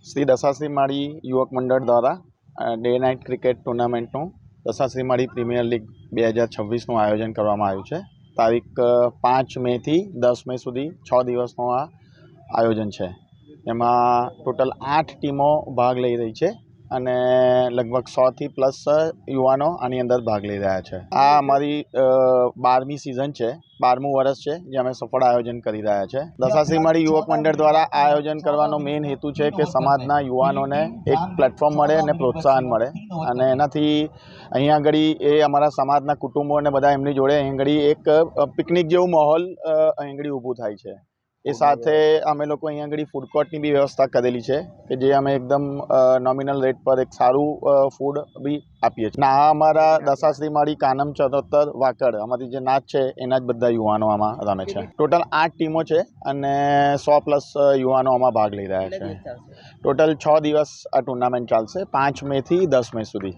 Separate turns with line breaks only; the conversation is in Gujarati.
શ્રી દશાશ્રી માળી યુવક મંડળ દ્વારા ડે નાઇટ ક્રિકેટ ટુર્નામેન્ટનું દશાશ્રી માળી પ્રીમિયર લીગ 2026નું આયોજન કરવામાં આવ્યું છે. તારીખ 5 મેથી 10 મે સુધી 6 દિવસનું આ આયોજન છે. એમાં ટોટલ 8 ટીમો ભાગ લઈ રહી છે અને લગભગ 100થી પ્લસ યુવાનો આની અંદર ભાગ લઈ રહ્યા છે. આ અમારી 12મી સિઝન છે, 12મું વર્ષ છે જે અમે સફળ આયોજન કરી રહ્યા છે. દશાશ્રી માળી યુવક મંડળ દ્વારા આ આયોજન કરવાનો મેઇન હેતુ છે કે સમાજના યુવાનોને એક પ્લેટફોર્મ મળે અને પ્રોત્સાહન મળે, અને એનાથી અહીંયા આગળ એ અમારા સમાજના કુટુંબો અને બધા એમની જોડે અહીં આગળ એક પિકનિક જેવું માહોલ અહીં આગળ ઊભું થાય છે. એ સાથે અમે લોકો અહીંયા આગળ ફૂડ કોર્ટની બી વ્યવસ્થા કરેલી છે કે જે અમે એકદમ નોમિનલ રેટ પર એક સારું ફૂડ બી આપીએ છીએ. આ અમારા દશાશ્રી માળી કાનમ ચરોતર વાકડ અમારી જે નાચ છે એના જ બધા યુવાનો આમાં રમે છે. ટોટલ 8 ટીમો છે અને 100 પ્લસ યુવાનો આમાં ભાગ લઈ રહ્યા છે. ટોટલ 6 દિવસ આ ટુર્નામેન્ટ ચાલશે, 5 મેથી 10 મે સુધી.